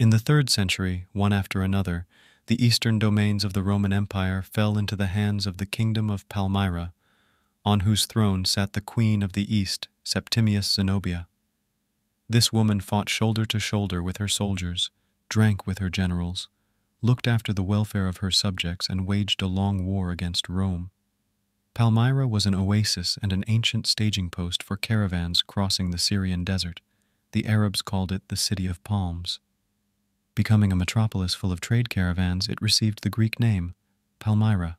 In the 3rd century, one after another, the eastern domains of the Roman Empire fell into the hands of the Kingdom of Palmyra, on whose throne sat the Queen of the East, Septimius Zenobia. This woman fought shoulder to shoulder with her soldiers, drank with her generals, looked after the welfare of her subjects, and waged a long war against Rome. Palmyra was an oasis and an ancient staging post for caravans crossing the Syrian desert. The Arabs called it the City of Palms. Becoming a metropolis full of trade caravans, it received the Greek name, Palmyra.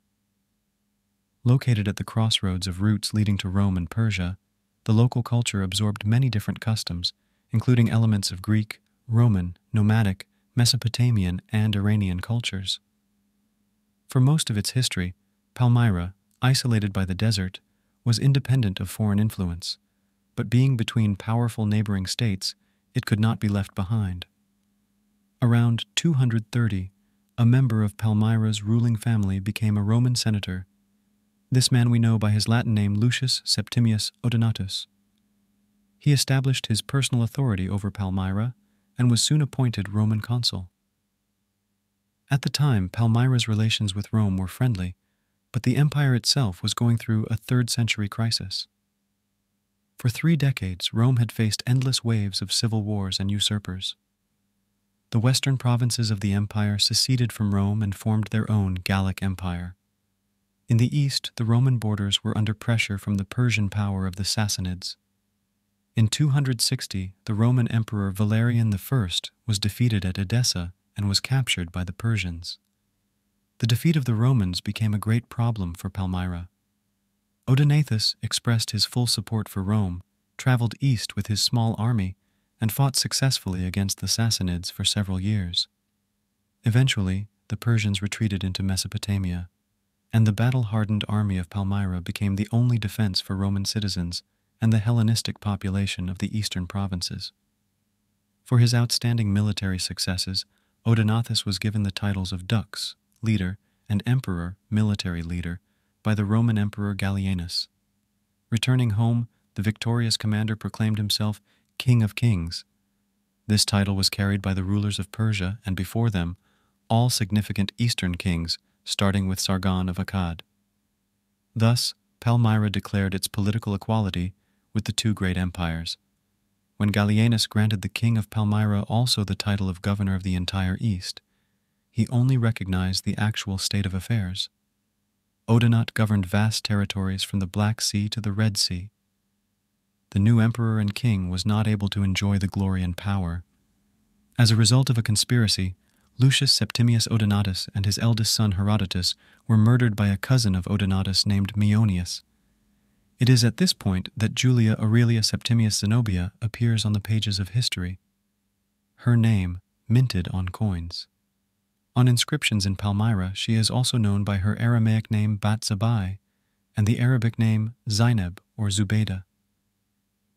Located at the crossroads of routes leading to Rome and Persia, the local culture absorbed many different customs, including elements of Greek, Roman, nomadic, Mesopotamian, and Iranian cultures. For most of its history, Palmyra, isolated by the desert, was independent of foreign influence, but being between powerful neighboring states, it could not be left behind. Around 230, a member of Palmyra's ruling family became a Roman senator. This man we know by his Latin name Lucius Septimius Odonatus. He established his personal authority over Palmyra and was soon appointed Roman consul. At the time, Palmyra's relations with Rome were friendly, but the empire itself was going through a 3rd century crisis. For 3 decades, Rome had faced endless waves of civil wars and usurpers. The western provinces of the empire seceded from Rome and formed their own Gallic Empire. In the east, the Roman borders were under pressure from the Persian power of the Sassanids. In 260, the Roman Emperor Valerian I was defeated at Edessa and was captured by the Persians. The defeat of the Romans became a great problem for Palmyra. Odonathus expressed his full support for Rome, traveled east with his small army, and fought successfully against the Sassanids for several years. Eventually, the Persians retreated into Mesopotamia, and the battle-hardened army of Palmyra became the only defense for Roman citizens and the Hellenistic population of the eastern provinces. For his outstanding military successes, Odonathus was given the titles of Dux, leader, and Emperor, military leader, by the Roman Emperor Gallienus. Returning home, the victorious commander proclaimed himself King of Kings. This title was carried by the rulers of Persia and, before them, all significant eastern kings, starting with Sargon of Akkad. Thus, Palmyra declared its political equality with the 2 great empires. When Gallienus granted the king of Palmyra also the title of governor of the entire East, he only recognized the actual state of affairs. Odonath governed vast territories from the Black Sea to the Red Sea. The new emperor and king was not able to enjoy the glory and power. As a result of a conspiracy, Lucius Septimius Odonatus and his eldest son Herodotus were murdered by a cousin of Odonatus named Maeonius. It is at this point that Julia Aurelia Septimius Zenobia appears on the pages of history. Her name minted on coins. On inscriptions in Palmyra, she is also known by her Aramaic name Bat-Zabai and the Arabic name Zainab or Zubaydah.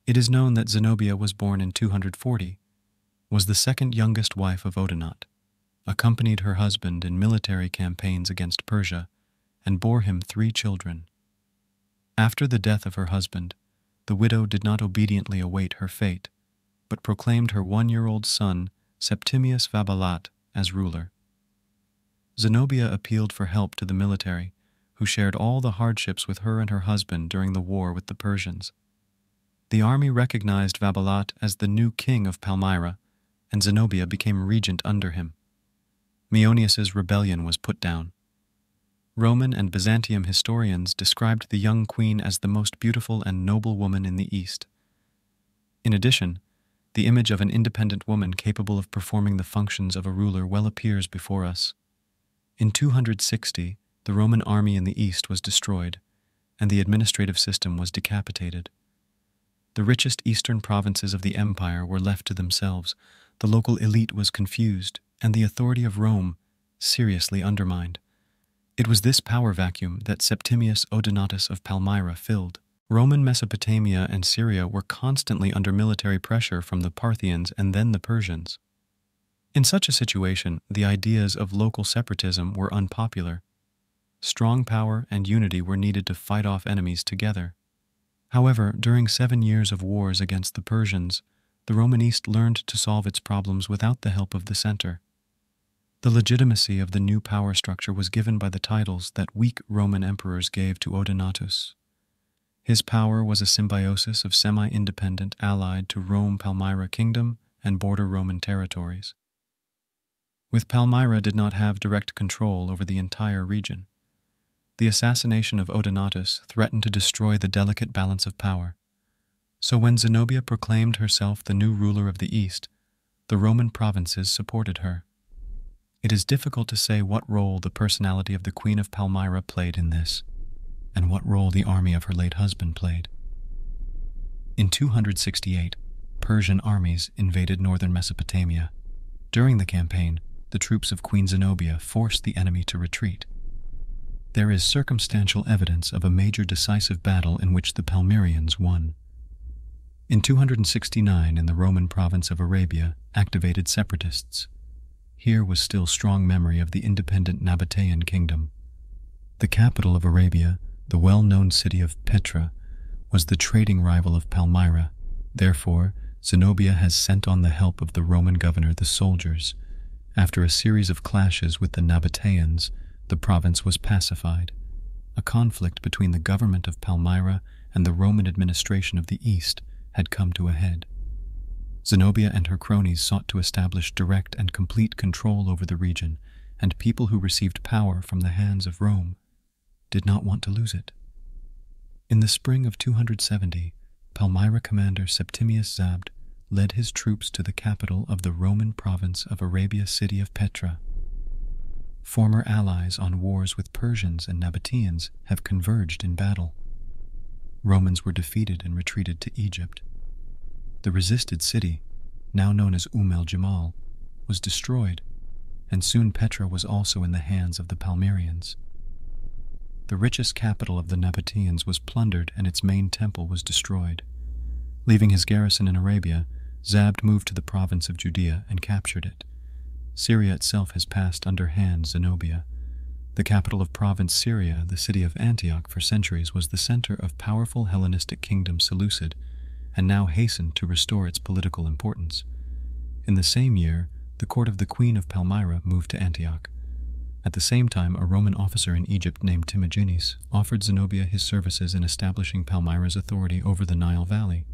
It is known that Zenobia was born in 240, was the 2nd youngest wife of Odonath, accompanied her husband in military campaigns against Persia, and bore him 3 children. After the death of her husband, the widow did not obediently await her fate, but proclaimed her 1-year-old son, Septimius Vabalat, as ruler. Zenobia appealed for help to the military, who shared all the hardships with her and her husband during the war with the Persians. The army recognized Vabalat as the new king of Palmyra, and Zenobia became regent under him. Maeonius's rebellion was put down. Roman and Byzantium historians described the young queen as the most beautiful and noble woman in the East. In addition, the image of an independent woman capable of performing the functions of a ruler well appears before us. In 260, the Roman army in the East was destroyed, and the administrative system was decapitated. The richest eastern provinces of the empire were left to themselves, the local elite was confused, and the authority of Rome seriously undermined. It was this power vacuum that Septimius Odonatus of Palmyra filled. Roman Mesopotamia and Syria were constantly under military pressure from the Parthians and then the Persians. In such a situation, the ideas of local separatism were unpopular. Strong power and unity were needed to fight off enemies together. However, during 7 years of wars against the Persians, the Roman East learned to solve its problems without the help of the center. The legitimacy of the new power structure was given by the titles that weak Roman emperors gave to Odenatus. His power was a symbiosis of semi-independent allied to Rome-Palmyra kingdom and border Roman territories. With Palmyra did not have direct control over the entire region. The assassination of Odenatus threatened to destroy the delicate balance of power. So when Zenobia proclaimed herself the new ruler of the East, the Roman provinces supported her. It is difficult to say what role the personality of the Queen of Palmyra played in this, and what role the army of her late husband played. In 268, Persian armies invaded northern Mesopotamia. During the campaign, the troops of Queen Zenobia forced the enemy to retreat. There is circumstantial evidence of a major decisive battle in which the Palmyrians won. In 269, in the Roman province of Arabia, activated separatists. Here was still strong memory of the independent Nabatean kingdom. The capital of Arabia, the well-known city of Petra, was the trading rival of Palmyra. Therefore, Zenobia has sent on the help of the Roman governor the soldiers. After a series of clashes with the Nabateans, the province was pacified. A conflict between the government of Palmyra and the Roman administration of the East had come to a head. Zenobia and her cronies sought to establish direct and complete control over the region, and people who received power from the hands of Rome did not want to lose it. In the spring of 270, Palmyra commander Septimius Zenobia led his troops to the capital of the Roman province of Arabia, city of Petra. Former allies on wars with Persians and Nabateans have converged in battle. Romans were defeated and retreated to Egypt. The resisted city, now known as el-Jamal, was destroyed, and soon Petra was also in the hands of the Palmyrians. The richest capital of the Nabateans was plundered and its main temple was destroyed. Leaving his garrison in Arabia, Zenobia moved to the province of Judea and captured it. Syria itself has passed under hand Zenobia. The capital of province Syria, the city of Antioch, for centuries was the center of powerful Hellenistic kingdom Seleucid, and now hastened to restore its political importance. In the same year, the court of the Queen of Palmyra moved to Antioch. At the same time, a Roman officer in Egypt named Timagenes offered Zenobia his services in establishing Palmyra's authority over the Nile Valley.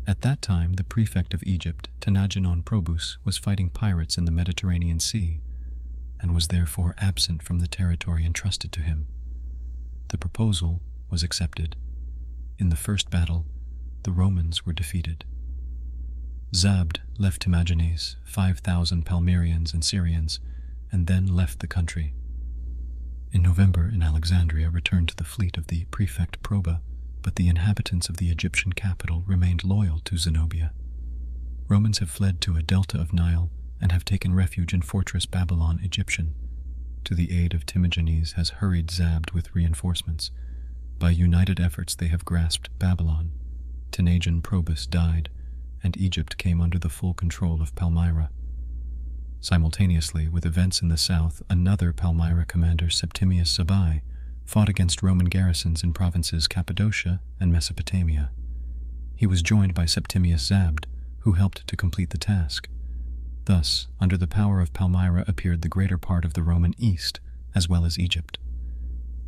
At that time, the prefect of Egypt, Tenagenon Probus, was fighting pirates in the Mediterranean Sea, and was therefore absent from the territory entrusted to him. The proposal was accepted. In the first battle, the Romans were defeated. Zenobia left Timagenes, 5,000 Palmyrians and Syrians, and then left the country. In November, in Alexandria, returned to the fleet of the prefect Proba, but the inhabitants of the Egyptian capital remained loyal to Zenobia. Romans have fled to a delta of Nile and have taken refuge in Fortress Babylon Egyptian. To the aid of Timagenes has hurried Zenobia with reinforcements. By united efforts they have grasped Babylon. Tenagenon Probus died, and Egypt came under the full control of Palmyra. Simultaneously, with events in the south, another Palmyra commander, Septimius Zenobia, fought against Roman garrisons in provinces Cappadocia and Mesopotamia. He was joined by Septimius Zenobia, who helped to complete the task. Thus, under the power of Palmyra appeared the greater part of the Roman East, as well as Egypt.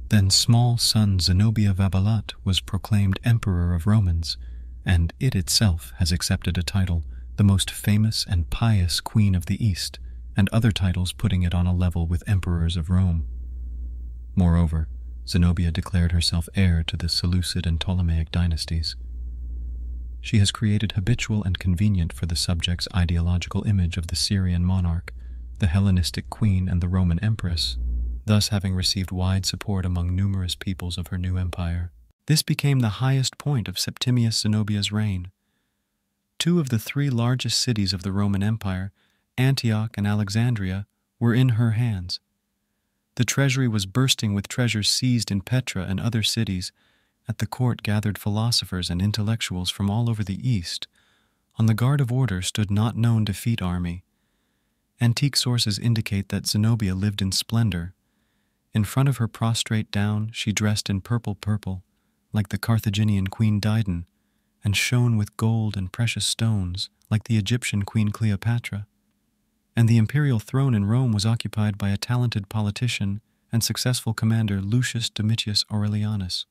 Then small son Zenobia Vabalat was proclaimed Emperor of Romans, and it itself has accepted a title, the most famous and pious Queen of the East, and other titles putting it on a level with emperors of Rome. Moreover, Zenobia declared herself heir to the Seleucid and Ptolemaic dynasties. She has created habitual and convenient for the subjects ideological image of the Syrian monarch, the Hellenistic queen, and the Roman empress, thus having received wide support among numerous peoples of her new empire. This became the highest point of Septimius Zenobia's reign. Two of the three largest cities of the Roman Empire, Antioch and Alexandria, were in her hands. The treasury was bursting with treasures seized in Petra and other cities. At the court gathered philosophers and intellectuals from all over the East. On the guard of order stood not known defeat army. Antique sources indicate that Zenobia lived in splendor. In front of her prostrate down, she dressed in purple, like the Carthaginian Queen Dido, and shone with gold and precious stones like the Egyptian Queen Cleopatra, and the imperial throne in Rome was occupied by a talented politician and successful commander, Lucius Domitius Aurelianus.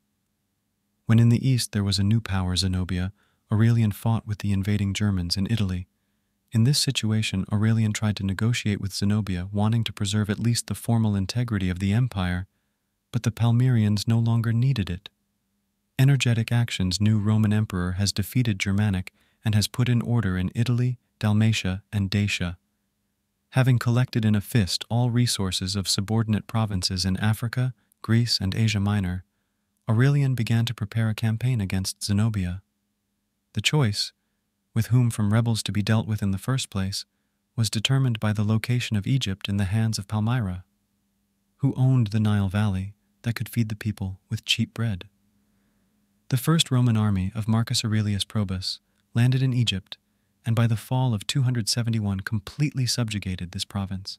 When in the east there was a new power, Zenobia, Aurelian fought with the invading Germans in Italy. In this situation, Aurelian tried to negotiate with Zenobia, wanting to preserve at least the formal integrity of the empire, but the Palmyrians no longer needed it. Energetic Action's new Roman emperor has defeated Germanic and has put in order in Italy, Dalmatia, and Dacia. Having collected in a fist all resources of subordinate provinces in Africa, Greece, and Asia Minor, Aurelian began to prepare a campaign against Zenobia. The choice, with whom from rebels to be dealt with in the first place, was determined by the location of Egypt in the hands of Palmyra, who owned the Nile Valley that could feed the people with cheap bread. The first Roman army of Marcus Aurelius Probus landed in Egypt, and by the fall of 271 completely subjugated this province.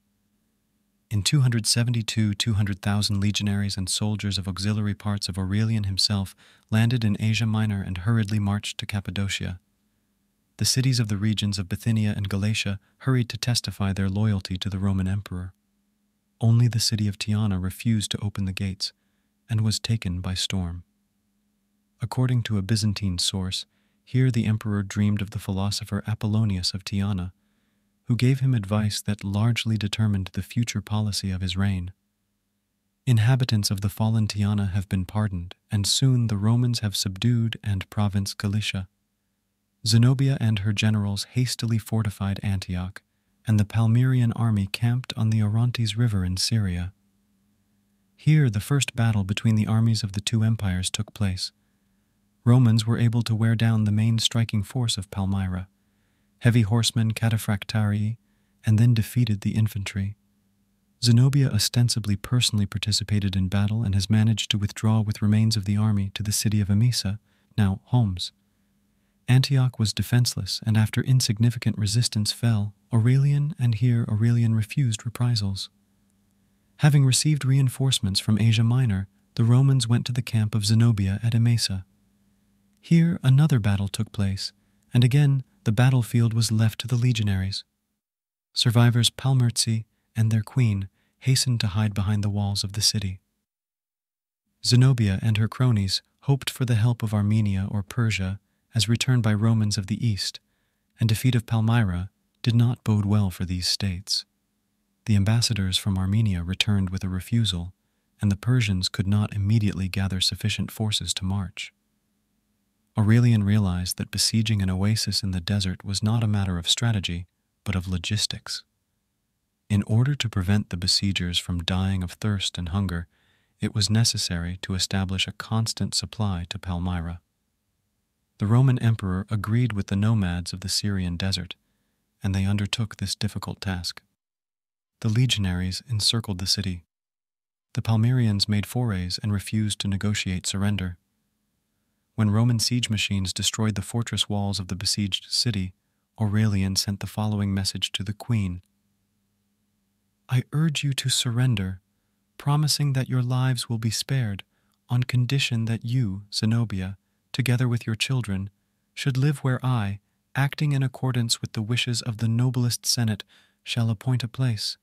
In 272, 200,000 legionaries and soldiers of auxiliary parts of Aurelian himself landed in Asia Minor and hurriedly marched to Cappadocia. The cities of the regions of Bithynia and Galatia hurried to testify their loyalty to the Roman emperor. Only the city of Tyana refused to open the gates and was taken by storm. According to a Byzantine source, here the emperor dreamed of the philosopher Apollonius of Tyana, who gave him advice that largely determined the future policy of his reign. Inhabitants of the fallen Tyana have been pardoned, and soon the Romans have subdued and province Galicia. Zenobia and her generals hastily fortified Antioch, and the Palmyrian army camped on the Orontes River in Syria. Here the first battle between the armies of the two empires took place. Romans were able to wear down the main striking force of Palmyra, heavy horsemen cataphractarii, and then defeated the infantry. Zenobia ostensibly personally participated in battle and has managed to withdraw with remains of the army to the city of Emesa, now Homs. Antioch was defenseless, and after insignificant resistance fell. Aurelian refused reprisals. Having received reinforcements from Asia Minor, the Romans went to the camp of Zenobia at Emesa. Here another battle took place, and again the battlefield was left to the legionaries. Survivors Palmyrci and their queen hastened to hide behind the walls of the city. Zenobia and her cronies hoped for the help of Armenia or Persia as returned by Romans of the east, and defeat of Palmyra did not bode well for these states. The ambassadors from Armenia returned with a refusal, and the Persians could not immediately gather sufficient forces to march. Aurelian realized that besieging an oasis in the desert was not a matter of strategy, but of logistics. In order to prevent the besiegers from dying of thirst and hunger, it was necessary to establish a constant supply to Palmyra. The Roman emperor agreed with the nomads of the Syrian desert, and they undertook this difficult task. The legionaries encircled the city. The Palmyrians made forays and refused to negotiate surrender. When Roman siege machines destroyed the fortress walls of the besieged city, Aurelian sent the following message to the queen. "I urge you to surrender, promising that your lives will be spared, on condition that you, Zenobia, together with your children, should live where I, acting in accordance with the wishes of the noblest senate, shall appoint a place.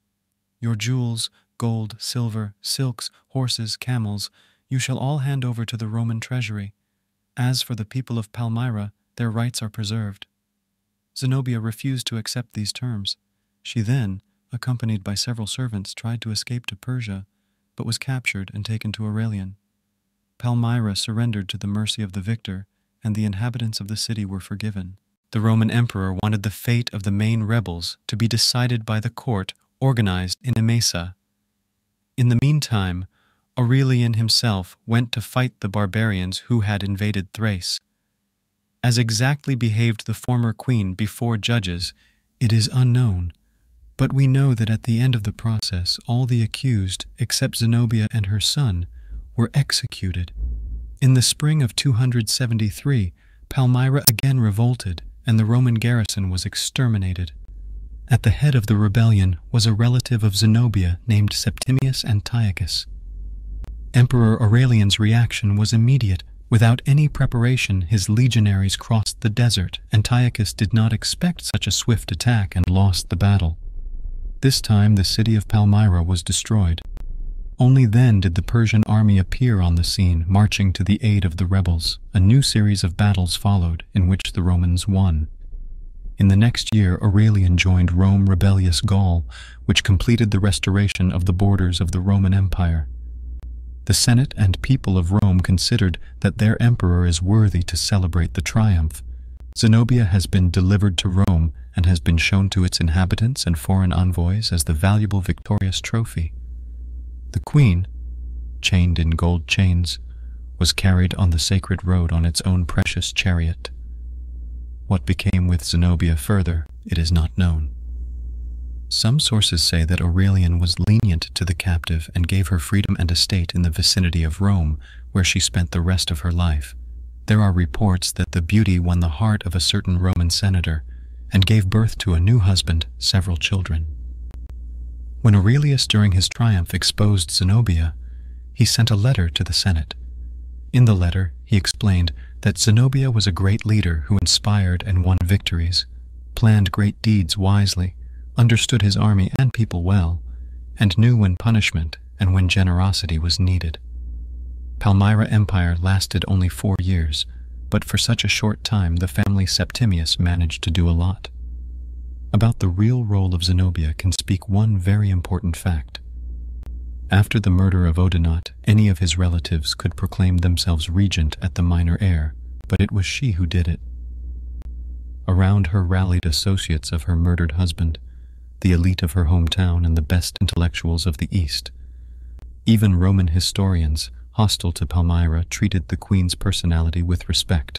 Your jewels, gold, silver, silks, horses, camels, you shall all hand over to the Roman treasury. As for the people of Palmyra, their rights are preserved." Zenobia refused to accept these terms. She then, accompanied by several servants, tried to escape to Persia, but was captured and taken to Aurelian. Palmyra surrendered to the mercy of the victor, and the inhabitants of the city were forgiven. The Roman emperor wanted the fate of the main rebels to be decided by the court organized in Emesa. In the meantime, Aurelian himself went to fight the barbarians who had invaded Thrace. As exactly behaved the former queen before judges, it is unknown, but we know that at the end of the process all the accused, except Zenobia and her son, were executed. In the spring of 273, Palmyra again revolted, and the Roman garrison was exterminated. At the head of the rebellion was a relative of Zenobia named Septimius Zenobia. Emperor Aurelian's reaction was immediate Without any preparation, his legionaries crossed the desert. Antiochus did not expect such a swift attack and lost the battle. This time the city of Palmyra was destroyed. Only then did the Persian army appear on the scene, marching to the aid of the rebels. A new series of battles followed, in which the Romans won. In the next year, Aurelian joined Rome rebellious Gaul, which completed the restoration of the borders of the Roman Empire. The Senate and people of Rome considered that their emperor is worthy to celebrate the triumph. Zenobia has been delivered to Rome and has been shown to its inhabitants and foreign envoys as the valuable victorious trophy. The queen, chained in gold chains, was carried on the sacred road on its own precious chariot. What became with Zenobia further, it is not known. Some sources say that Aurelian was lenient to the captive and gave her freedom and estate in the vicinity of Rome, where she spent the rest of her life. There are reports that the beauty won the heart of a certain Roman senator and gave birth to a new husband, several children. When Aurelius during his triumph exposed Zenobia, he sent a letter to the Senate. In the letter, he explained that Zenobia was a great leader who inspired and won victories, planned great deeds wisely, understood his army and people well, and knew when punishment and when generosity was needed. Palmyra Empire lasted only 4 years, but for such a short time the family Septimius managed to do a lot. About the real role of Zenobia can speak one very important fact. After the murder of Odenaut, any of his relatives could proclaim themselves regent at the minor heir, but it was she who did it. Around her rallied associates of her murdered husband, the elite of her hometown and the best intellectuals of the East. Even Roman historians, hostile to Palmyra, treated the queen's personality with respect.